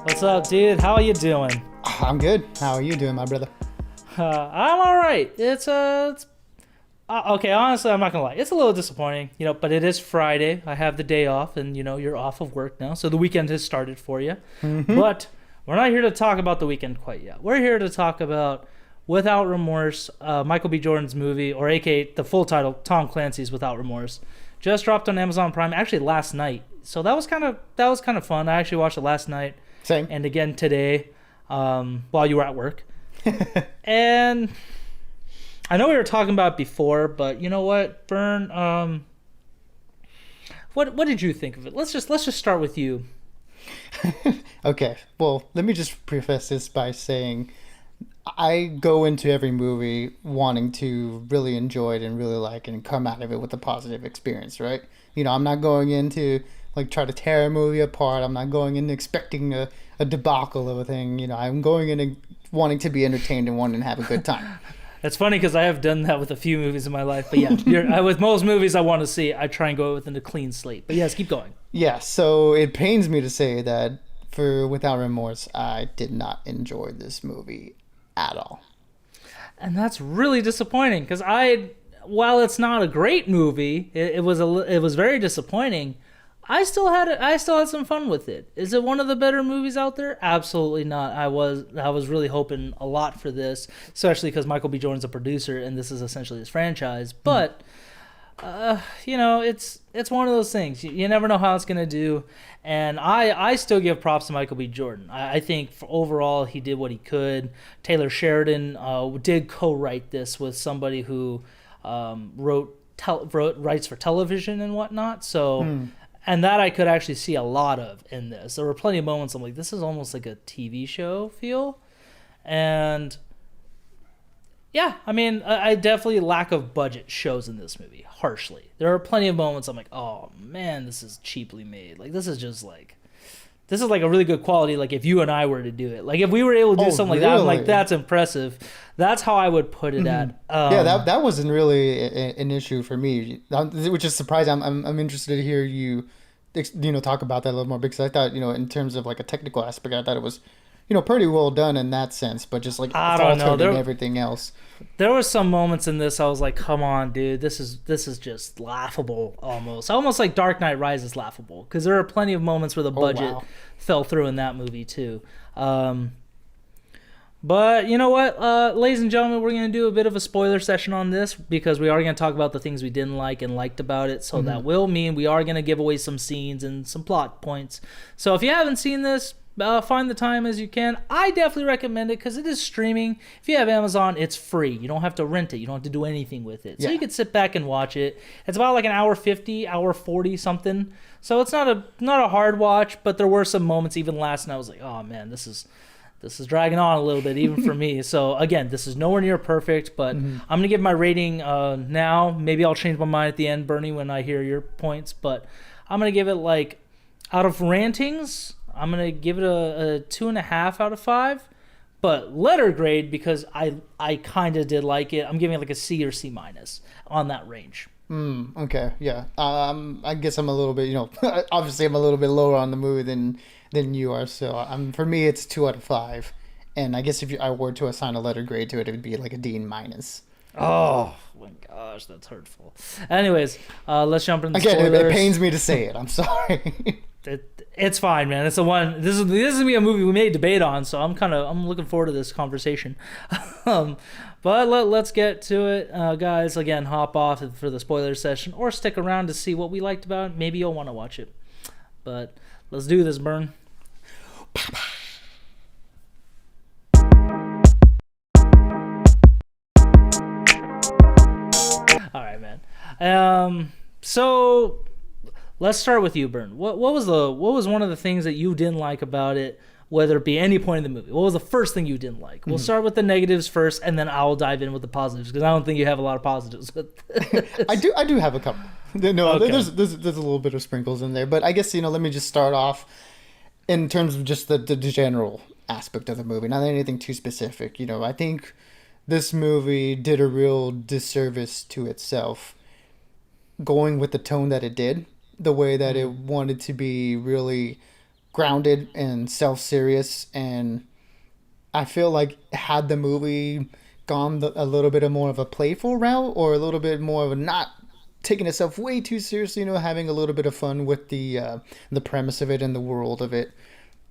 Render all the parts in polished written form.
What's up, dude? How are you doing? I'm good. How are you doing, my brother? I'm all right. Okay. Honestly, I'm not gonna lie. It's a little disappointing, but it is Friday. I have the day off, and you're off of work now, so the weekend has started for you. Mm-hmm. But we're not here to talk about the weekend quite yet. We're here to talk about Without Remorse, Michael B. Jordan's movie, or AKA the full title, Tom Clancy's Without Remorse. Just dropped on Amazon Prime actually last night, so that was kind of fun. I actually watched it last night Same. and again today, while you were at work. And I know we were talking about it before, but you know what, Bern? What did you think of it? Let's just start with you. Okay. Well, let me just preface this by saying I go into every movie wanting to really enjoy it and really like it and come out of it with a positive experience, right? I'm not going into like try to tear a movie apart. I'm not going in expecting a debacle of a thing. I'm going in wanting to be entertained and wanting to have a good time. It's funny because I have done that with a few movies in my life, but yeah, with most movies I want to see, I try and go within a clean slate. But yes, keep going. Yeah, so it pains me to say that for Without Remorse, I did not enjoy this movie at all. And that's really disappointing because while it's not a great movie, it was very disappointing. I still had some fun with it. Is it one of the better movies out there? Absolutely not. I was really hoping a lot for this, especially because Michael B. Jordan's a producer and this is essentially his franchise. But it's one of those things. You never know how it's gonna do, and I still give props to Michael B. Jordan. I think overall he did what he could. Taylor Sheridan did co-write this with somebody who writes for television and whatnot. So. And that I could actually see a lot of in this. There were plenty of moments I'm like, this is almost like a TV show feel. And yeah, I mean, I definitely lack of budget shows in this movie, harshly. There are plenty of moments I'm like, oh man, this is cheaply made. Like, this is like a really good quality, like if you and I were to do it. Like if we were able to do something like that, I'm like, that's impressive. That's how I would put it at. Yeah, that wasn't really an issue for me, which is surprising. I'm interested to hear you, talk about that a little more because I thought, in terms of like a technical aspect, I thought it was, pretty well done in that sense, but just like I don't know, and everything else. There were some moments in this I was like, come on, dude, this is just laughable almost like Dark Knight Rises laughable because there are plenty of moments where the budget fell through in that movie too. But you know what, ladies and gentlemen, we're going to do a bit of a spoiler session on this because we are going to talk about the things we didn't like and liked about it. So that will mean we are going to give away some scenes and some plot points. So if you haven't seen this, find the time as you can. I definitely recommend it because it is streaming. If you have Amazon, it's free. You don't have to rent it. You don't have to do anything with it. So you could sit back and watch it. It's about like an hour 50, hour 40 something. So it's not a hard watch, but there were some moments even last night I was like, oh man, this is dragging on a little bit, even for me. So, again, this is nowhere near perfect, but I'm going to give my rating now. Maybe I'll change my mind at the end, Bernie, when I hear your points. But I'm going to give it, like, out of rantings, I'm going to give it a 2.5 out of 5. But letter grade, because I kind of did like it, I'm giving it like a C or C minus on that range. Okay, yeah. I guess I'm a little bit, obviously I'm a little bit lower on the movie than you are. So for me, it's 2 out of 5. And I guess if I were to assign a letter grade to it, it would be like a D minus. Oh my gosh, that's hurtful. Anyways, let's jump into spoilers. Again, it pains me to say it. I'm sorry. It's fine, man. It's the one. This is gonna be a movie we may debate on, so I'm looking forward to this conversation. But let's get to it, guys. Again, hop off for the spoiler session, or stick around to see what we liked about it. Maybe you'll want to watch it. But let's do this, Bern. All right, man. So let's start with you, Bern. What was one of the things that you didn't like about it, whether it be any point in the movie? What was the first thing you didn't like? We'll start with the negatives first, and then I'll dive in with the positives because I don't think you have a lot of positives with this. I do have a couple. No, Okay. there's a little bit of sprinkles in there, but I guess let me just start off in terms of just the general aspect of the movie, not anything too specific. I think this movie did a real disservice to itself, going with the tone that it did, the way that it wanted to be really grounded and self-serious, and I feel like had the movie gone a little bit more of a playful route, or a little bit more of a not taking itself way too seriously, having a little bit of fun with the premise of it and the world of it,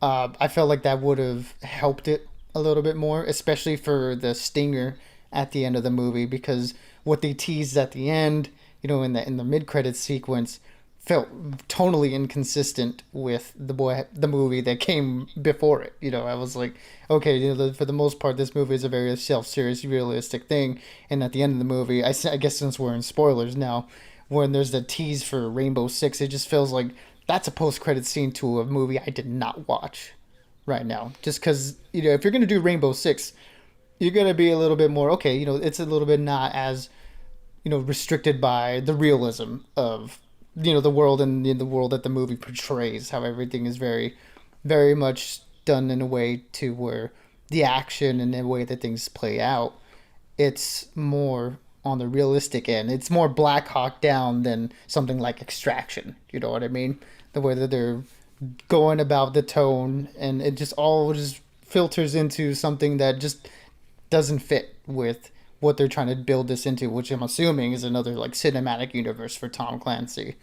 I felt like that would have helped it a little bit more, especially for the stinger at the end of the movie, because what they teased at the end, in the mid credits sequence, felt tonally inconsistent with the movie that came before it. I was like, okay, for the most part, this movie is a very self-serious, realistic thing, and at the end of the movie, I guess since we're in spoilers now, when there's the tease for Rainbow Six, it just feels like that's a post-credit scene to a movie I did not watch right now. Just because, if you're gonna do Rainbow Six, you're gonna be a little bit more okay. It's a little bit not as restricted by the realism of the world, and the world that the movie portrays, how everything is very, very much done in a way to where the action and the way that things play out, it's more on the realistic end. It's more Black Hawk Down than something like Extraction. You know what I mean? The way that they're going about the tone, and it just all just filters into something that just doesn't fit with what they're trying to build this into, which I'm assuming is another like cinematic universe for Tom Clancy.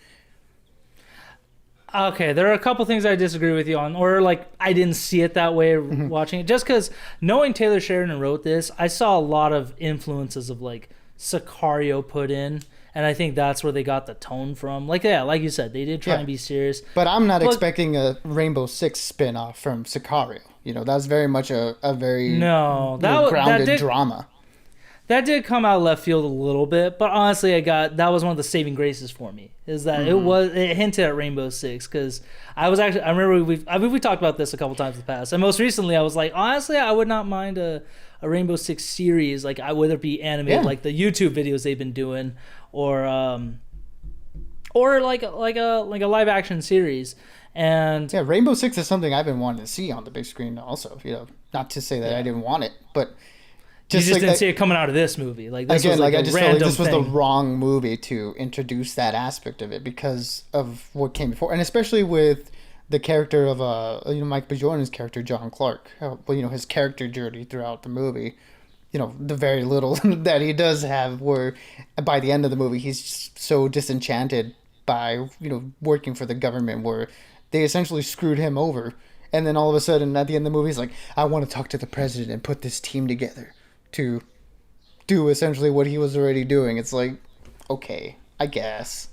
Okay, there are a couple things I disagree with you on, or like I didn't see it that way watching it. Just because knowing Taylor Sheridan wrote this, I saw a lot of influences of like Sicario put in, and I think that's where they got the tone from. Like, yeah, like you said, they did try and be serious. But I'm not expecting a Rainbow Six spin-off from Sicario. That's very much a very grounded drama. That did come out of left field a little bit, but honestly, that was one of the saving graces for me. Is that it hinted at Rainbow Six, because I remember we talked about this a couple times in the past, and most recently I was like, honestly, I would not mind a Rainbow Six series, like whether it be animated, like the YouTube videos they've been doing, or like a live action series. And Rainbow Six is something I've been wanting to see on the big screen. Also, not to say that I didn't want it, but. You just didn't see it coming out of this movie. Like this was I just felt like this was the wrong movie to introduce that aspect of it because of what came before, and especially with the character of Mike B. Jordan's character, John Clark. His character journey throughout the movie. The very little that he does have, where by the end of the movie he's just so disenchanted by working for the government, where they essentially screwed him over, and then all of a sudden at the end of the movie he's like, I want to talk to the president and put this team together to do essentially what he was already doing. It's like, okay, I guess.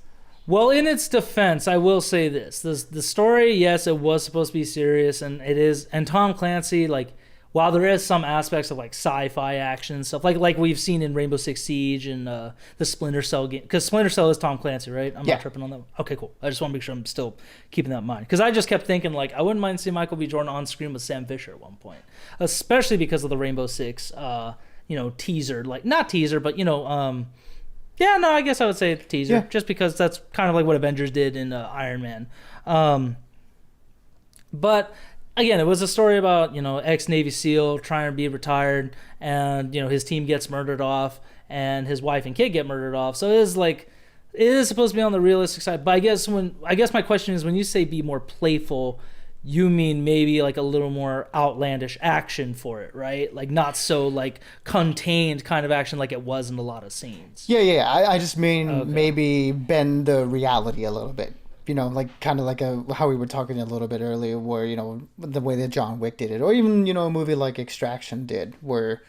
Well, in its defense, I will say this. The story, yes, it was supposed to be serious, and it is. And Tom Clancy, like, while there is some aspects of like sci-fi action and stuff, like we've seen in Rainbow Six Siege and the Splinter Cell game, because Splinter Cell is Tom Clancy, right? I'm not tripping on that one. Okay, cool. I just want to make sure I'm still keeping that in mind, because I just kept thinking like I wouldn't mind seeing Michael B. Jordan on screen with Sam Fisher at one point, especially because of the Rainbow Six, teaser, like not teaser, but I guess I would say teaser, just because that's kind of like what Avengers did in Iron Man, but. Again, it was a story about, ex-Navy SEAL trying to be retired, and, his team gets murdered off, and his wife and kid get murdered off. So it is supposed to be on the realistic side. But I guess my question is, when you say be more playful, you mean maybe like a little more outlandish action for it, right? Like not so like contained kind of action like it was in a lot of scenes. Yeah. I just mean maybe bend the reality a little bit. Like kind of like how we were talking a little bit earlier, where the way that John Wick did it, or even a movie like Extraction did, where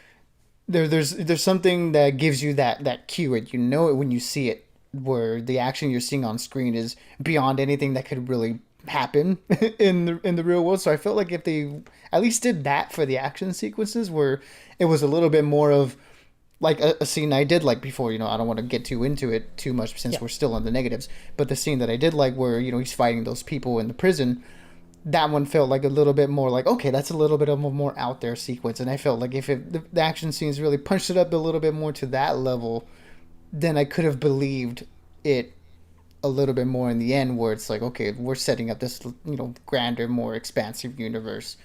there's something that gives you that cue, and it when you see it, where the action you're seeing on screen is beyond anything that could really happen in the real world. So I felt like if they at least did that for the action sequences, where it was a little bit more of like a scene I did like before, I don't want to get too into it too much since we're still on the negatives, but the scene that I did like where, he's fighting those people in the prison, that one felt like a little bit more like, okay, that's a little bit of a more out there sequence. And I felt like if the action scenes really punched it up a little bit more to that level, then I could have believed it a little bit more in the end, where it's like, okay, we're setting up this, grander, more expansive universe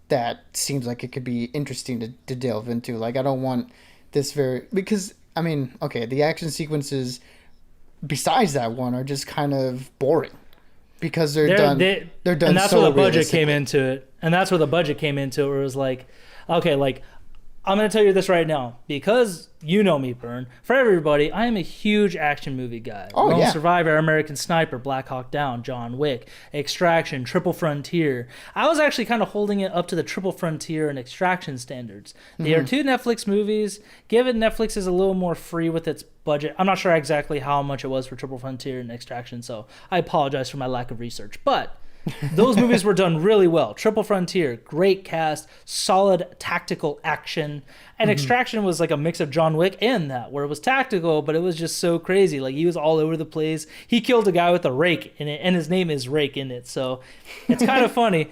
that seems like it could be interesting to delve into. Like, I don't want because the action sequences besides that one are just kind of boring. because they're done. They're done. And that's so where the budget realistically. came into it. And that's where the budget came into it, where it was like, okay, like, I'm going to tell you this right now, because you know me, Bern. For everybody, I am a huge action movie guy. Oh, Lone yeah. Survivor, American Sniper, Black Hawk Down, John Wick, Extraction, Triple Frontier. I was actually kind of holding it up to the Triple Frontier and Extraction standards. They are two Netflix movies. Given Netflix is a little more free with its budget, I'm not sure exactly how much it was for Triple Frontier and Extraction, so I apologize for my lack of research. But those movies were done really well. Triple Frontier, great cast, solid tactical action. And Extraction was like a mix of John Wick and that, where it was tactical, but it was just so crazy. Like, he was all over the place. He killed a guy with a rake in it, and his name is Rake in it. So it's kind of funny.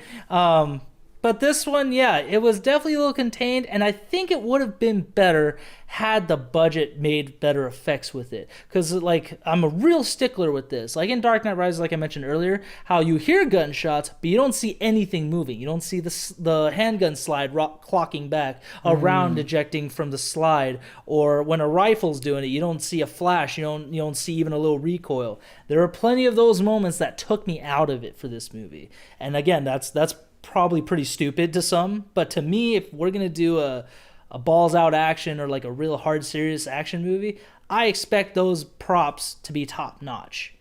But this one, yeah, it was definitely a little contained, and I think it would have been better had the budget made better effects with it. Because, like, I'm a real stickler with this. Like in Dark Knight Rises, like I mentioned earlier, how you hear gunshots, but you don't see anything moving. You don't see the handgun slide clocking back, a round ejecting from the slide, or when a rifle's doing it, you don't see a flash. You don't see even a little recoil. There are plenty of those moments that took me out of it for this movie. And again, that's probably pretty stupid to some, but to me, if we're gonna do a balls out action or like a real hard serious action movie, I expect those props to be top notch.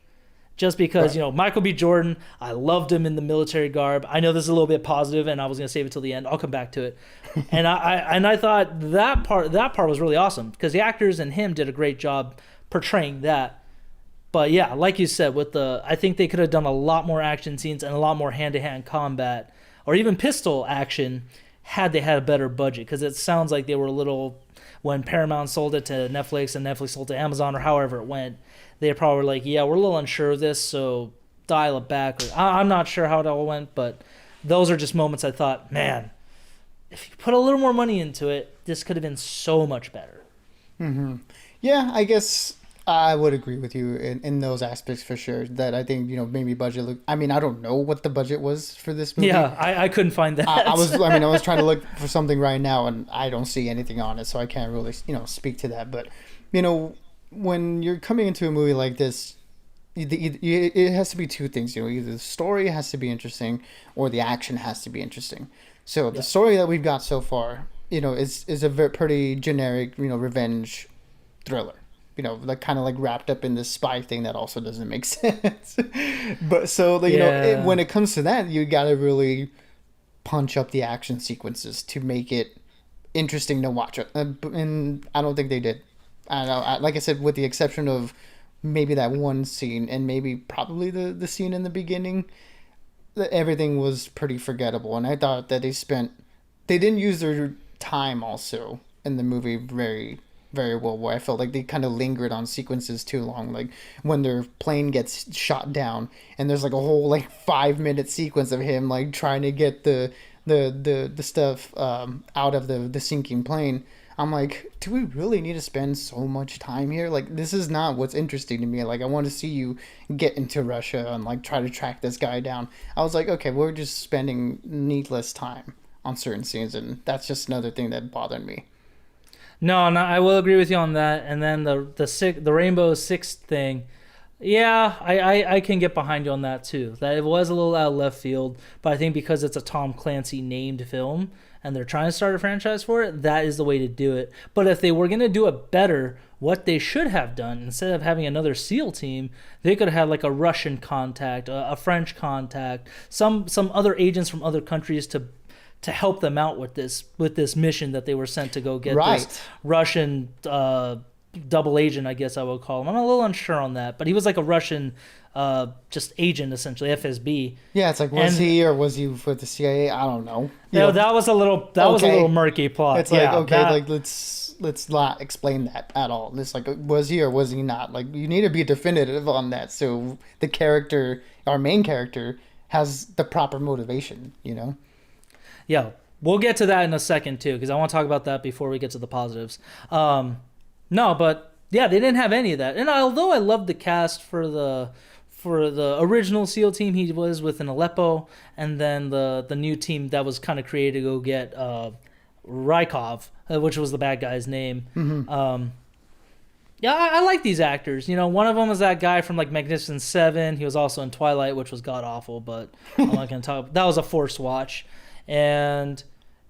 Just because, you know, Michael B. Jordan, I loved him in the military garb. I know this is a little bit positive, and I was gonna save it till the end. I'll come back to it. And I thought that part was really awesome, because the actors and him did a great job portraying that. But yeah, like you said, I think they could have done a lot more action scenes and a lot more hand-to-hand combat, or even pistol action, had they had a better budget. Because it sounds like they were a little, when Paramount sold it to Netflix and Netflix sold it to Amazon, or however it went, they probably were like, yeah, we're a little unsure of this, so dial it back. Or, I'm not sure how it all went, but those are just moments I thought, man, if you put a little more money into it, this could have been so much better. Yeah, I guess I would agree with you in those aspects for sure. That I think, you know, maybe budget. I mean, I don't know what the budget was for this movie. Yeah, I couldn't find that. I was trying to look for something right now, and I don't see anything on it, so I can't really, you know, speak to that. But, you know, when you're coming into a movie like this, it has to be two things. You know, either the story has to be interesting, or the action has to be interesting. So the story that we've got so far, you know, is a pretty generic, you know, revenge thriller. You know, like kind of like wrapped up in this spy thing that also doesn't make sense. But so, you know, when it comes to that, you got to really punch up the action sequences to make it interesting to watch. And I don't think they did. I don't know. Like I said, with the exception of maybe that one scene and maybe probably the scene in the beginning, everything was pretty forgettable. And I thought that they didn't use their time also in the movie very well, where I felt like they kind of lingered on sequences too long, like when their plane gets shot down and there's like a whole like 5-minute sequence of him like trying to get the stuff out of the sinking plane. I'm like, do we really need to spend so much time here? Like, this is not what's interesting to me. Like, I want to see you get into Russia and like try to track this guy down. I was like, okay, we're just spending needless time on certain scenes, and that's just another thing that bothered me. No, I will agree with you on that. And then the Rainbow Six thing, yeah, I can get behind you on that too. That it was a little out of left field, but I think because it's a Tom Clancy named film and they're trying to start a franchise for it, that is the way to do it. But if they were going to do it better, what they should have done, instead of having another SEAL team, they could have had like a Russian contact, a French contact, some other agents from other countries to help them out with this mission that they were sent to go get this Russian double agent, I guess I would call him. I'm a little unsure on that, but he was like a Russian just agent, essentially, FSB. Yeah, it's like, was he or was he with the CIA? I don't know. That was a little murky plot. It's like, like let's not explain that at all. It's like, was he or was he not? Like, you need to be definitive on that, so the character, our main character, has the proper motivation, you know? Yeah, we'll get to that in a second too, because I want to talk about that before we get to the positives. No, but yeah, they didn't have any of that. And although I loved the cast for the original SEAL team, he was with in Aleppo, and then the new team that was kind of created to go get Rykov, which was the bad guy's name. Yeah, I like these actors. You know, one of them was that guy from like Magnificent Seven. He was also in Twilight, which was god awful, but I'm not gonna talk. That was a forced watch, and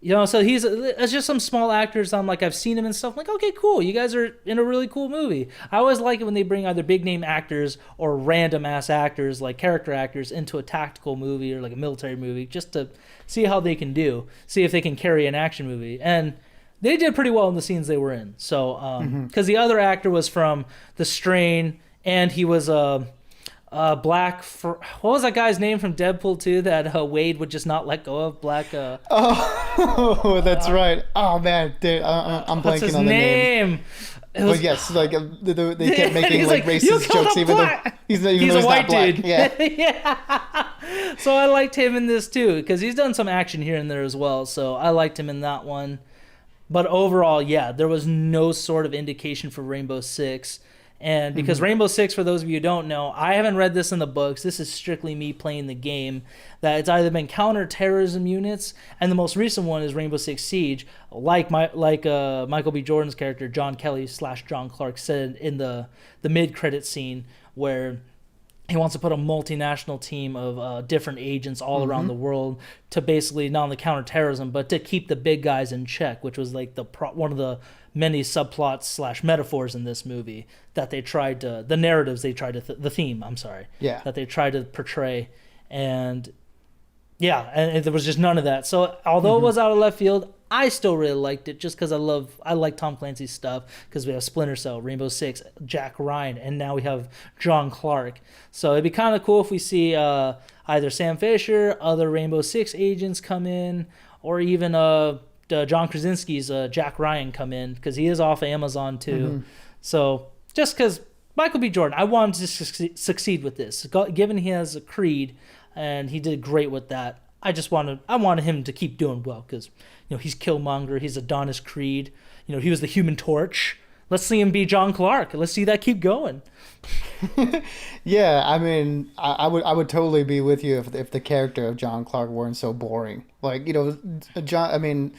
you know, so it's just some small actors. I'm like, I've seen him and stuff. I'm like, okay, cool. You guys are in a really cool movie. I always like it when they bring either big name actors or random ass actors, like character actors, into a tactical movie or like a military movie, just to see how they can do, see if they can carry an action movie, and they did pretty well in the scenes they were in. So, because the other actor was from The Strain, and he was black. What was that guy's name from Deadpool 2 that Wade would just not let go of? Black. Oh, that's right. Oh man, dude, I'm What's blanking his on the name? But yes, like they kept making like racist jokes, even though he's a white black. dude. Yeah. Yeah. So I liked him in this too because he's done some action here and there as well. So I liked him in that one. But overall, yeah, there was no sort of indication for Rainbow Six. And because Rainbow Six, for those of you who don't know, I haven't read this in the books. This is strictly me playing the game. That it's either been counterterrorism units, and the most recent one is Rainbow Six Siege, like Michael B. Jordan's character, John Kelly / John Clark, said in the mid-credit scene where he wants to put a multinational team of different agents all around the world to basically not only counterterrorism, but to keep the big guys in check, which was like one of the many subplots / metaphors in this movie that they tried to, the narratives they tried to, the theme, I'm sorry, that they tried to portray. And yeah, and there was just none of that. So although it was out of left field, I still really liked it just because I like Tom Clancy's stuff because we have Splinter Cell, Rainbow Six, Jack Ryan, and now we have John Clark. So it'd be kind of cool if we see either Sam Fisher, other Rainbow Six agents come in, or even John Krasinski's Jack Ryan come in because he is off Amazon too. So just because Michael B. Jordan, I want him to succeed with this. Given he has a Creed and he did great with that, I wanted him to keep doing well because he's Killmonger, he's Adonis Creed, he was the Human Torch. Let's see him be John Clark. Let's see that keep going. Yeah, I mean, I would totally be with you if the character of John Clark weren't so boring. Like John. I mean,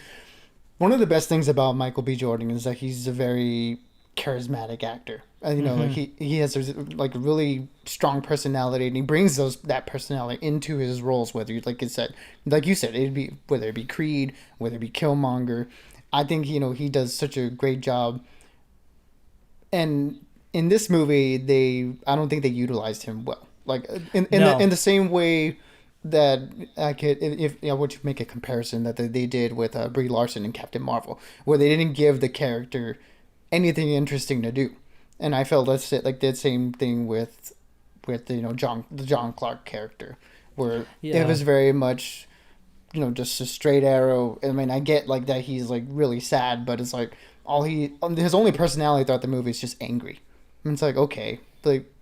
one of the best things about Michael B. Jordan is that he's a very charismatic actor. And like he has like a really strong personality, and he brings that personality into his roles. Whether like you said, it'd be whether it be Creed, whether it be Killmonger. I think he does such a great job. And in this movie, I don't think they utilized him well. Like in the same way that I could, if I were to make a comparison that they did with Brie Larson and Captain Marvel, where they didn't give the character anything interesting to do. And I felt that's it, like the same thing with the John Clark character, where it was very much just a straight arrow. I mean, I get like that he's like really sad, but it's like his only personality throughout the movie is just angry. And it's like, okay, like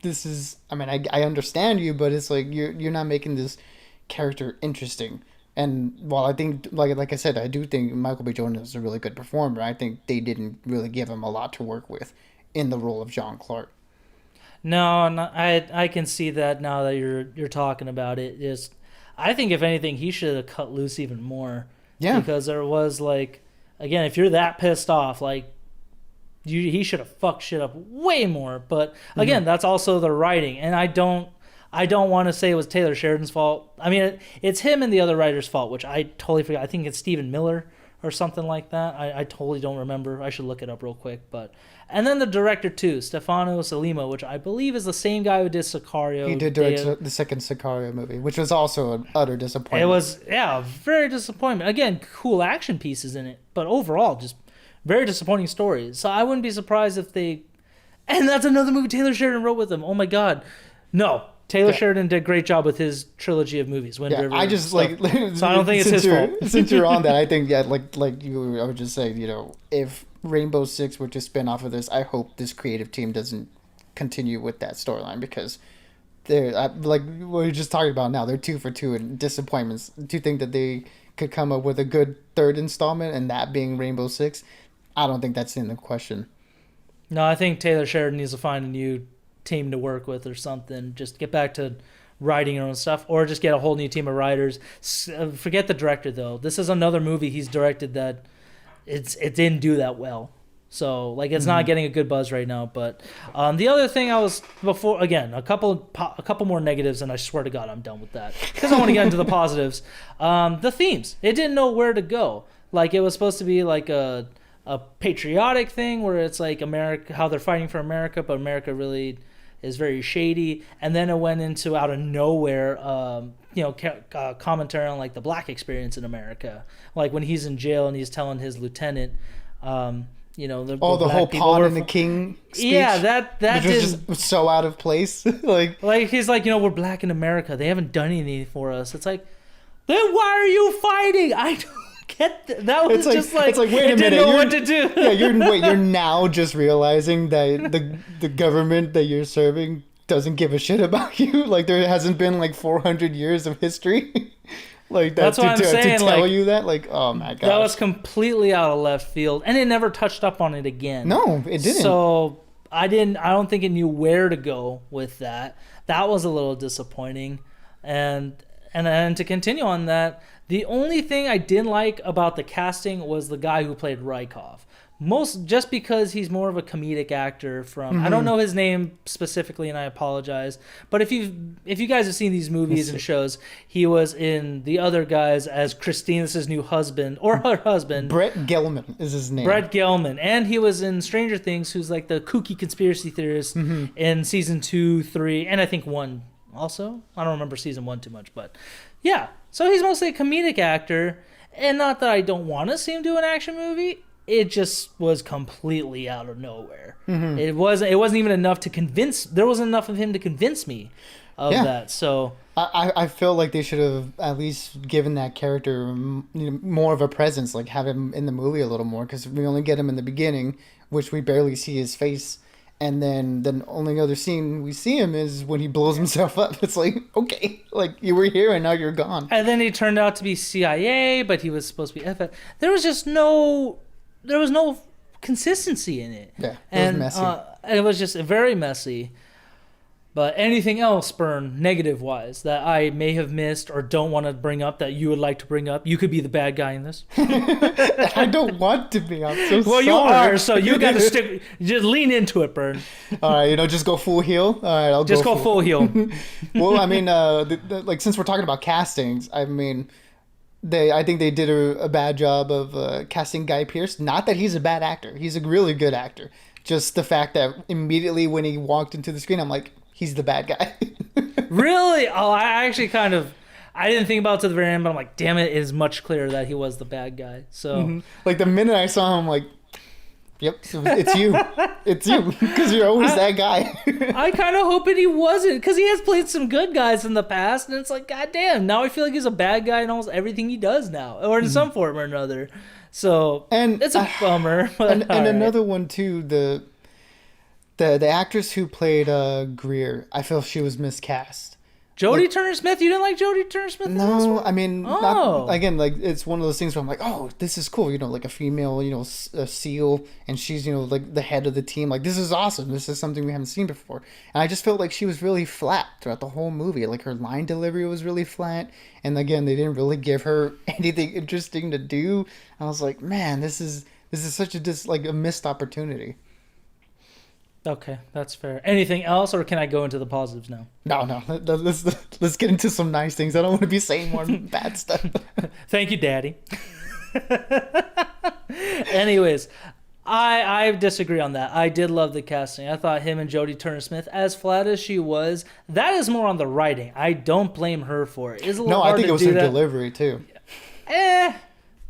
this is, I mean, I understand you, but it's like you're not making this character interesting. And while I think, like I said, I do think Michael B. Jordan is a really good performer, I think they didn't really give him a lot to work with in the role of John Clark. No, I can see that now that you're talking about it. Just, I think if anything, he should have cut loose even more. Yeah. Because there was like, again, if you're that pissed off, like he should have fucked shit up way more. But again, that's also the writing, and I don't want to say it was Taylor Sheridan's fault. I mean, it's him and the other writer's fault, which I totally forgot. I think it's Stephen Miller or something like that. I totally don't remember. I should look it up real quick. And then the director too, Stefano Salimo, which I believe is the same guy who did Sicario. He did direct the second Sicario movie, which was also an utter disappointment. It was, very disappointment. Again, cool action pieces in it, but overall, just very disappointing stories. So I wouldn't be surprised if they... And that's another movie Taylor Sheridan wrote with him. Oh my God. No. Taylor Sheridan did a great job with his trilogy of movies. Wind River, I just stuff. So I don't think it's his fault. Since you're on that, I think I would just say, if Rainbow Six were to spin off of this, I hope this creative team doesn't continue with that storyline, because they're like what we're just talking about now. They're 2 for 2 in disappointments. Do you think that they could come up with a good third installment, and that being Rainbow Six? I don't think that's in the question. No, I think Taylor Sheridan needs to find a new team to work with or something. Just get back to writing your own stuff, or just get a whole new team of writers. Forget the director though. This is another movie he's directed that it didn't do that well. So like it's not getting a good buzz right now. But the other thing I was before again a couple more negatives, and I swear to God I'm done with that because I want to get into the positives. The themes, it didn't know where to go. Like it was supposed to be like a patriotic thing where it's like America, how they're fighting for America, but America really is very shady. And then it went into out of nowhere, commentary on like the black experience in America, like when he's in jail and he's telling his lieutenant, the whole pawn and the king speech. Yeah, that was just so out of place. like he's like, we're black in America. They haven't done anything for us. It's like, then why are you fighting? I don't get that. Was just like it's like, wait a minute, didn't know what to do. Yeah, you're now just realizing that the government that you're serving doesn't give a shit about you. Like there hasn't been like 400 years of history. Like that's what I'm saying. To tell you that, like, oh my god, that was completely out of left field, and it never touched up on it again. No, it didn't. So I don't think it knew where to go with that. That was a little disappointing, and to continue on that, the only thing I didn't like about the casting was the guy who played Rykov. Just because he's more of a comedic actor from I don't know his name specifically and I apologize, but if you guys have seen these movies and shows, he was in The Other Guys as Christina's new husband or her husband. Brett Gelman is his name. Brett Gelman, and he was in Stranger Things, who's like the kooky conspiracy theorist in season 2, 3, and I think 1 also. I don't remember season 1 too much, but yeah. So he's mostly a comedic actor, and not that I don't want to see him do an action movie. It just was completely out of nowhere. It wasn't even enough to convince. There wasn't enough of him to convince me of that. So I feel like they should have at least given that character more of a presence, like have him in the movie a little more, because we only get him in the beginning, which we barely see his face, and then the only other scene we see him is when he blows himself up. It's like, okay, like you were here and now you're gone. And then he turned out to be CIA, but he was supposed to be FF. There was no consistency in it. Yeah, it was messy. It was just very messy. But anything else, Bern, negative-wise, that I may have missed or don't want to bring up that you would like to bring up? You could be the bad guy in this. I don't want to be. I'm so sorry. Well, you are, so you got to just lean into it, Bern. All right, just go full heel. All right, I'll just go full heel. Well, I mean, like since we're talking about castings, I mean, I think they did a bad job of casting Guy Pearce. Not that he's a bad actor. He's a really good actor. Just the fact that immediately when he walked into the screen, I'm like, he's the bad guy. Really? Oh, I actually I didn't think about it to the very end, but I'm like, damn it is much clearer that he was the bad guy. So, like the minute I saw him, I'm like, yep, it's you. It's you, because you're always that guy. I kind of hoping he wasn't, because he has played some good guys in the past, and it's like, goddamn, now I feel like he's a bad guy in almost everything he does now, or in some form or another. So, and it's a bummer. And another one, too, the actress who played Greer, I feel she was miscast. Jodie Turner-Smith? You didn't like Jodie Turner-Smith? No, I mean, not, again, like, it's one of those things where I'm like, oh, this is cool, like a female, a SEAL, and she's, like the head of the team. Like, this is awesome. This is something we haven't seen before. And I just felt like she was really flat throughout the whole movie. Like, her line delivery was really flat. And again, they didn't really give her anything interesting to do. I was like, man, this is such a missed opportunity. Okay, that's fair. Anything else, or can I go into the positives now? No. Let's get into some nice things. I don't want to be saying more bad stuff. Thank you, Daddy. Anyways, I disagree on that. I did love the casting. I thought him and Jodie Turner-Smith, as flat as she was, that is more on the writing. I don't blame her for it. It's a little hard I think to it was her delivery too.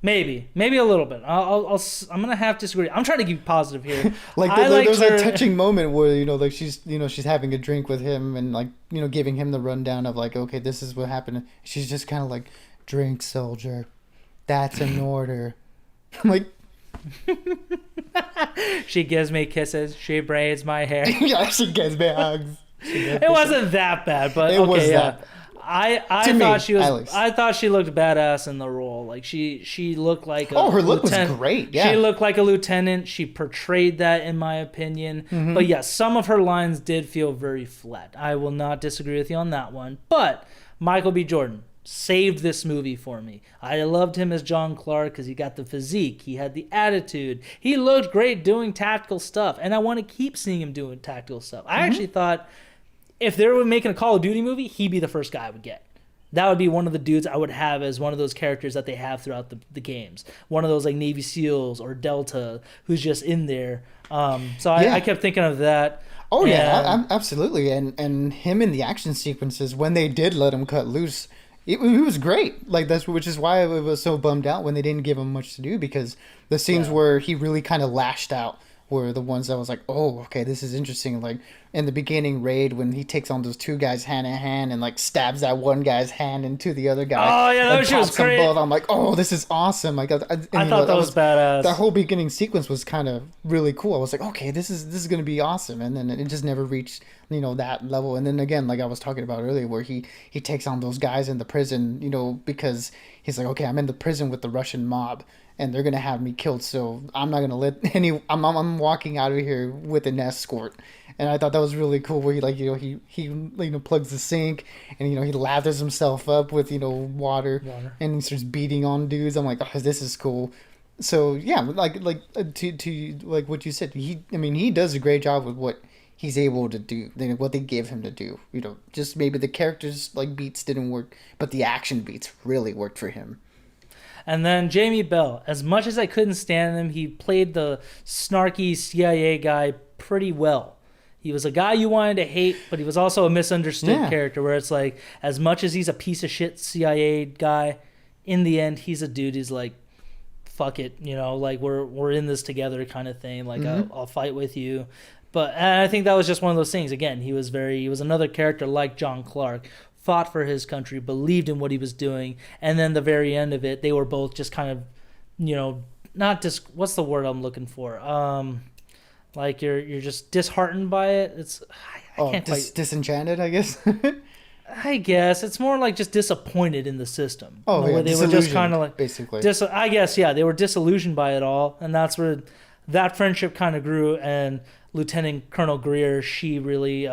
Maybe a little bit. I'm gonna have to disagree. I'm trying to keep positive here. There's a touching moment where like she's having a drink with him and like giving him the rundown of like, okay, this is what happened. She's just kind of like, drink, soldier, that's an order. I'm like, she gives me kisses. She braids my hair. Yeah, she gives me hugs. It wasn't that bad, but it was that. I thought she looked badass in the role. Like she looked like her look was great. Yeah. She looked like a lieutenant. She portrayed that, in my opinion. Mm-hmm. But yes, some of her lines did feel very flat. I will not disagree with you on that one. But Michael B. Jordan, saved this movie for me. I loved him as John Clark because he got the physique, he had the attitude, he looked great doing tactical stuff, and I want to keep seeing him doing tactical stuff. I actually thought if they were making a Call of Duty movie, he'd be the first guy I would get. That would be one of the dudes I would have as one of those characters that they have throughout the games. One of those like Navy SEALs or Delta who's just in there. I kept thinking of that. Oh, yeah, absolutely. And him in the action sequences, when they did let him cut loose, it was great. Like, which is why I was so bummed out when they didn't give him much to do, because the scenes where he really kind of lashed out were the ones that was like, oh, okay, this is interesting. Like in the beginning raid when he takes on those two guys hand in hand and like stabs that one guy's hand into the other guy. Oh yeah, that was great. Both. I'm like, oh, this is awesome. Like I thought that was badass. That whole beginning sequence was kind of really cool. I was like, okay, this is gonna be awesome. And then it just never reached that level. And then again, like I was talking about earlier, where he takes on those guys in the prison, because he's like, okay, I'm in the prison with the Russian mob, and they're gonna have me killed, so I'm not gonna let I'm walking out of here with an escort. And I thought that was really cool, where he plugs the sink, and he lathers himself up with water, and he starts beating on dudes. I'm like, oh, this is cool. So yeah, to like what you said, he does a great job with what he's able to do, what they give him to do. Just maybe the characters beats didn't work, but the action beats really worked for him. And then Jamie Bell, as much as I couldn't stand him, he played the snarky CIA guy pretty well. He was a guy you wanted to hate, but he was also a misunderstood character, where it's like, as much as he's a piece of shit CIA guy, in the end, he's a dude who's like, fuck it, like we're in this together kind of thing. Like, I'll fight with you. And I think that was just one of those things. Again, he was another character like John Clark, fought for his country, believed in what he was doing, and then the very end of it, they were both just kind of, not just, what's the word I'm looking for? Like you're just disheartened by it. It's I can't quite disenchanted, I guess. I guess it's more like just disappointed in the system. Oh, where they were just kind of like basically. I guess they were disillusioned by it all, and that's where that friendship kind of grew. And Lieutenant Colonel Greer, she really.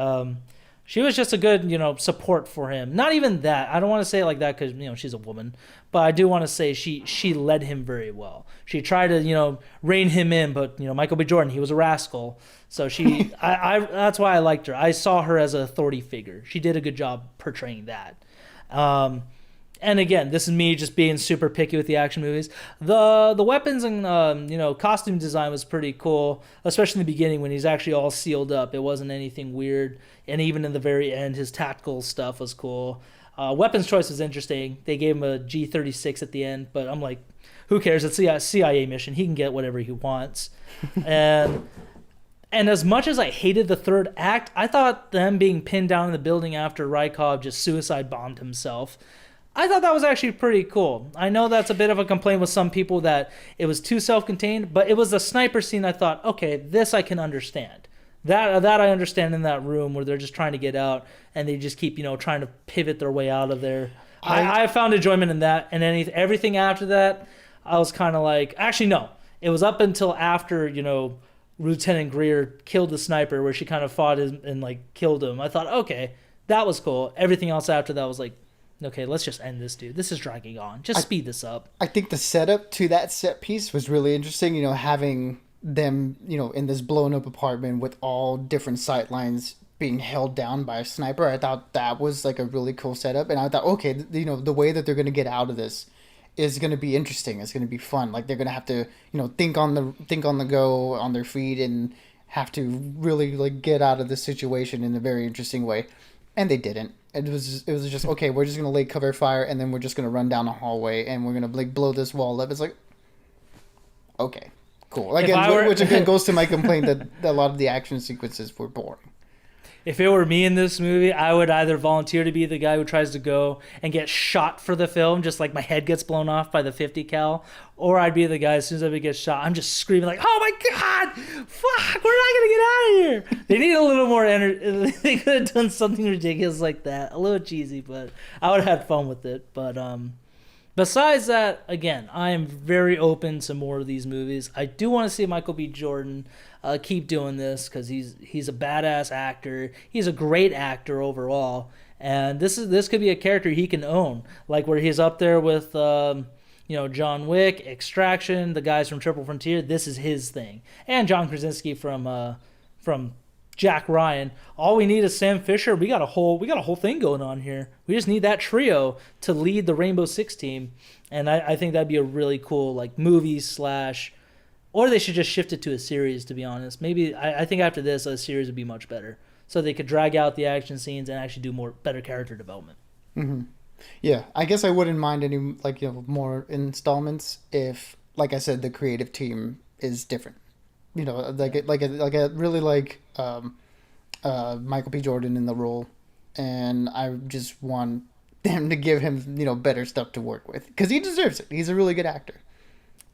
She was just a good, support for him. Not even that. I don't want to say it like that because, she's a woman. But I do want to say she led him very well. She tried to, rein him in. But, Michael B. Jordan, he was a rascal. So that's why I liked her. I saw her as an authority figure. She did a good job portraying that. And again, this is me just being super picky with the action movies. The weapons and costume design was pretty cool, especially in the beginning when he's actually all sealed up. It wasn't anything weird, and even in the very end, his tactical stuff was cool. Weapons choice was interesting. They gave him a G36 at the end, but I'm like, who cares? It's a CIA mission. He can get whatever he wants. And as much as I hated the third act, I thought them being pinned down in the building after Rykov just suicide bombed himself, I thought that was actually pretty cool. I know that's a bit of a complaint with some people that it was too self-contained, but it was the sniper scene I thought, okay, this I can understand. That I understand in that room where they're just trying to get out and they just keep, trying to pivot their way out of there. I found enjoyment in that, and everything after that, I was kind of like, actually no. It was up until after, Lieutenant Greer killed the sniper where she kind of fought him and killed him. I thought, okay, that was cool. Everything else after that was like, okay, let's just end this, dude. This is dragging on. Just speed this up. I think the setup to that set piece was really interesting. Having them, in this blown up apartment with all different sight lines being held down by a sniper. I thought that was a really cool setup. And I thought, okay, the way that they're going to get out of this is going to be interesting. It's going to be fun. They're going to have to, think on the go, on their feet, and have to really get out of this situation in a very interesting way. And they didn't. It was just, okay, we're just going to lay cover fire, and then we're just going to run down a hallway, and we're going to blow this wall up. It's like, okay, cool. Which again goes to my complaint that a lot of the action sequences were boring. If it were me in this movie, I would either volunteer to be the guy who tries to go and get shot for the film, just like my head gets blown off by the 50 cal, or I'd be the guy as soon as I get shot, I'm just screaming like, "Oh my god, fuck, we're not gonna get out of here!" They need a little more energy. They could have done something ridiculous like that, a little cheesy, but I would have had fun with it. But besides that, again, I am very open to more of these movies. I do want to see Michael B. Jordan keep doing this because he's a badass actor. He's a great actor overall, And this could be a character he can own, like where he's up there with John Wick, Extraction, the guys from Triple Frontier. This is his thing, and John Krasinski from Jack Ryan. All we need is Sam Fisher. We got a whole thing going on here. We just need that trio to lead the Rainbow Six team, and I think that'd be a really cool like movie slash, or they should just shift it to a series. To be honest, maybe I think after this a series would be much better, so they could drag out the action scenes and actually do better character development. Mm-hmm. Yeah, I guess I wouldn't mind any more installments if, like I said, the creative team is different. I really like Michael B. Jordan in the role, and I just want them to give him better stuff to work with because he deserves it. He's a really good actor.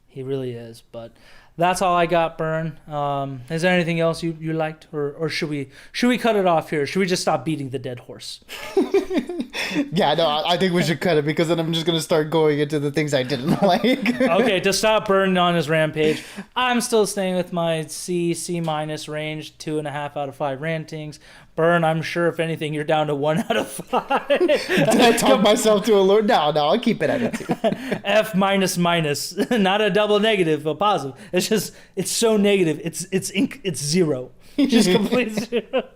He really is. But that's all I got, Burn. Is there anything else you liked, or should we cut it off here? Should we just stop beating the dead horse? Yeah, no, I think we should cut it because then I'm just going to start going into the things I didn't like. Okay, to stop Burn on his rampage, I'm still staying with my C- range, 2.5 out of 5 rantings. Burn, I'm sure if anything, you're down to 1 out of 5. Did I talk myself to a low? No, I'll keep it at a 2. F minus, not a double negative, a positive. It's so negative. It's zero. Just complete zero.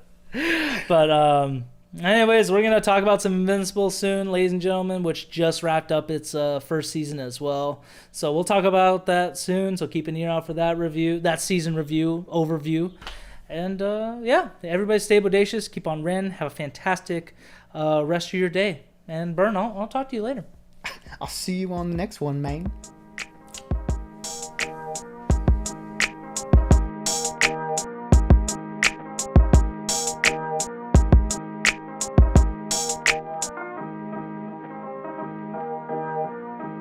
But anyways, we're going to talk about some Invincible soon, ladies and gentlemen, which just wrapped up its first season as well. So we'll talk about that soon. So keep an ear out for that season review, overview. And everybody stay bodacious. Keep on Ren. Have a fantastic rest of your day. And Burn, I'll talk to you later. I'll see you on the next one, man.